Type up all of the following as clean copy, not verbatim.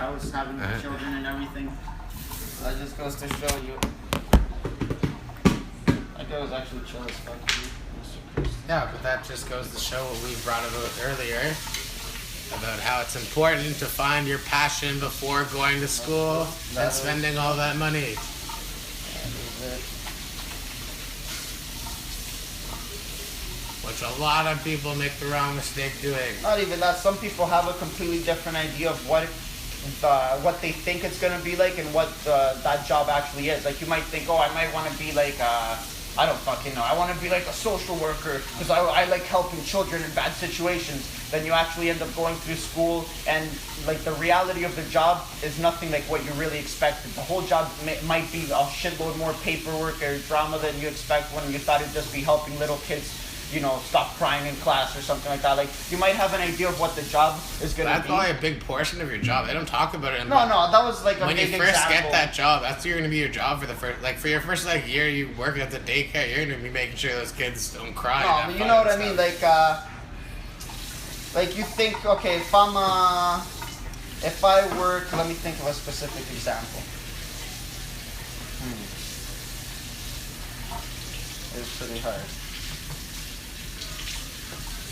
house, having children and everything. That just goes to show you. That guy was actually chill as fuck, dude. Yeah, but that just goes to show what we brought up earlier about how it's important to find your passion before going to school and spending all that money. Which a lot of people make the wrong mistake doing. Not even that. Some people have a completely different idea of what they think it's gonna be like and what that job actually is. Like you might think, oh, I might want to be like I don't fucking know. I want to be like a social worker because I like helping children in bad situations. Then you actually end up going through school and like the reality of the job is nothing like what you really expected. The whole job might be a shitload more paperwork or drama than you expect when you thought it'd just be helping little kids, you know, stop crying in class or something like that. Like, you might have an idea of what the job is going to be. That's probably a big portion of your job. They don't talk about it. No, that was like a big example. When you first get that job, that's going to be your job for the first, like, for your first, like, year you work at the daycare, you're going to be making sure those kids don't cry. No, but you know what I mean? Like, you think, okay, if I work, let me think of a specific example. It's pretty hard.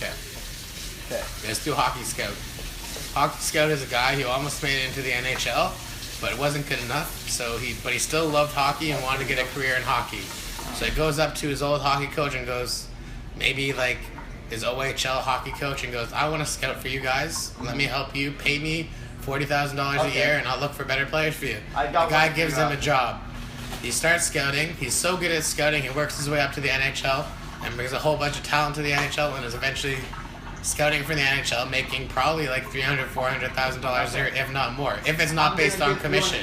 Okay. Let's do Hockey Scout. Hockey Scout is a guy who almost made it into the NHL, but it wasn't good enough. But he still loved hockey and wanted to get a career in hockey. So he goes up to his old hockey coach and goes, maybe like his OHL hockey coach, and goes, I want to scout for you guys. Let me help you. Pay me $40,000 a year, and I'll look for better players for you. The guy gives him a job. He starts scouting. He's so good at scouting, he works his way up to the NHL and brings a whole bunch of talent to the NHL and is eventually scouting for the NHL, making probably like $300,000, $400,000 a year, if not more, if it's not based on commission.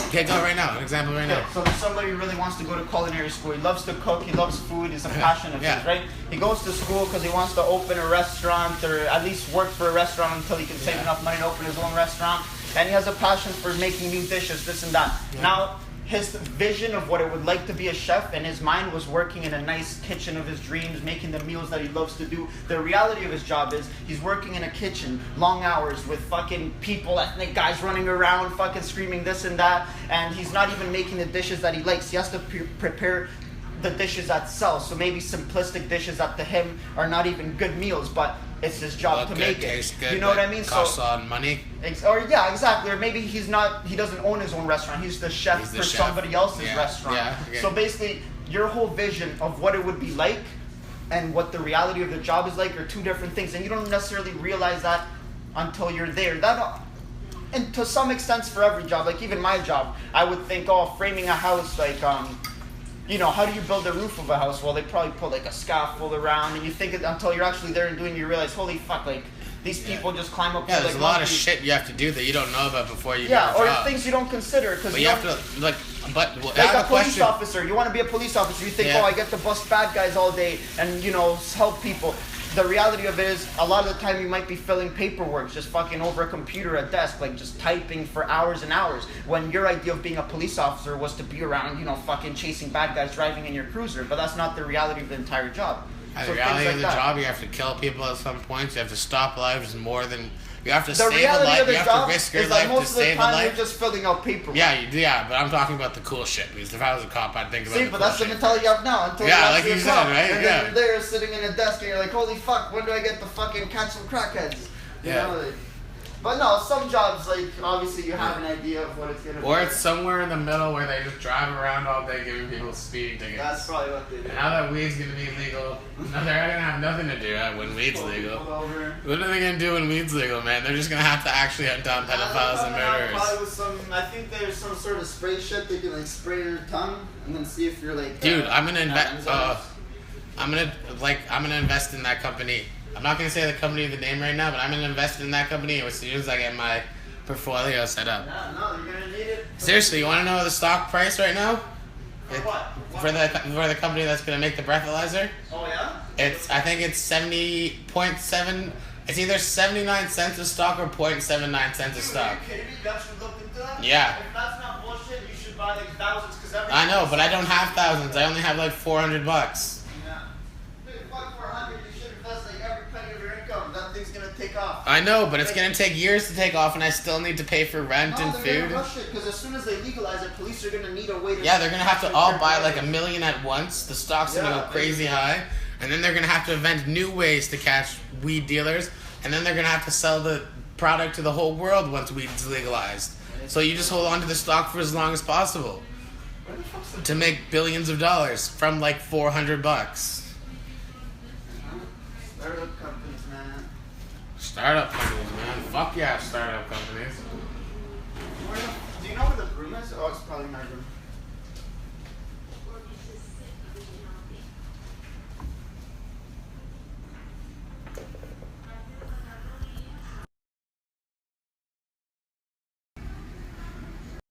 Okay, go right now. An example right now. So if somebody really wants to go to culinary school, he loves to cook, he loves food, he's a passion of his, right? He goes to school because he wants to open a restaurant or at least work for a restaurant until he can save enough money to open his own restaurant. And he has a passion for making new dishes, this and that. Now, his vision of what it would like to be a chef in his mind was working in a nice kitchen of his dreams, making the meals that he loves to do. The reality of his job is he's working in a kitchen, long hours with fucking people, ethnic guys running around, fucking screaming this and that, and he's not even making the dishes that he likes. He has to prepare the dishes that sell. So maybe simplistic dishes that to him are not even good meals, but it's his job to make it. Taste good, you know what I mean? Costs a lot of money. Yeah, exactly. Or maybe he doesn't own his own restaurant. He's the chef for somebody else's restaurant. Yeah, okay. So basically, your whole vision of what it would be like and what the reality of the job is like are two different things. And you don't necessarily realize that until you're there. And to some extent for every job, like even my job, I would think, framing a house, like, you know, how do you build the roof of a house? Well, they probably put like a scaffold around, and you think it until you're actually there and doing it, you realize, holy fuck, like these people just climb up. Yeah, there's a lot of shit you have to do that you don't know about before you. Yeah, or things you don't consider because you have to like a police officer. You want to be a police officer. You think, I get to bust bad guys all day and help people. The reality of it is, a lot of the time you might be filling paperwork, just fucking over a computer, a desk, like just typing for hours and hours. When your idea of being a police officer was to be around, fucking chasing bad guys driving in your cruiser. But that's not the reality of the entire job. The reality of the job, you have to kill people at some points. You have to stop lives more than... You have to save a life. You have to risk your life to save a life. Most of the time, you're just filling out paperwork. Yeah, but I'm talking about the cool shit. Because if I was a cop, I'd think about but that's the mentality you have now. Until like you said, right? And then you're there sitting in a desk and you're like, holy fuck, when do I get to fucking catch some crackheads? You know? But no, some jobs, like, obviously you have an idea of what it's going to be. Or it's somewhere in the middle where they just drive around all day giving people speeding tickets. That's probably what they do. And now that weed's going to be legal, they're going to have nothing to do when weed's legal. What are they going to do when weed's legal, man? They're just going to have to actually hunt down pedophiles and murderers. I think there's some sort of spray shit they can, like, spray your tongue and then see if you're, like... Dude, I'm going to invest... I'm gonna invest in that company. I'm not gonna say the company, the name right now, but I'm gonna invest in that company as soon as I get my portfolio set up. No, you're gonna need it. Seriously, you want to know the stock price right now? For what? For the company that's gonna make the breathalyzer? Oh yeah. I think it's 70.7. It's either 79 cents a stock or 0.79 cents a stock. Are you kidding me? You actually looked into that? Yeah. If that's not bullshit, you should buy like thousands because I know, but I don't have thousands. I only have like $400. Yeah. Dude, fuck 400. You should invest like every penny of your income. That thing's gonna take off. I know, but it's gonna take years to take off, and I still need to pay for rent and they're food. gonna rush it because as soon as they legalize it, police are gonna need a way to. Yeah, they're gonna have to all buy like 1 million at once. The stock's gonna go crazy high, and then they're gonna have to invent new ways to catch weed dealers, and then they're gonna have to sell the product to the whole world once weed's legalized. So you just hold on to the stock for as long as possible to make billions of dollars from like $400. Startup companies, man. Startup companies, man. Fuck yeah, startup companies. Do you know where the broom is? Oh, it's probably my room.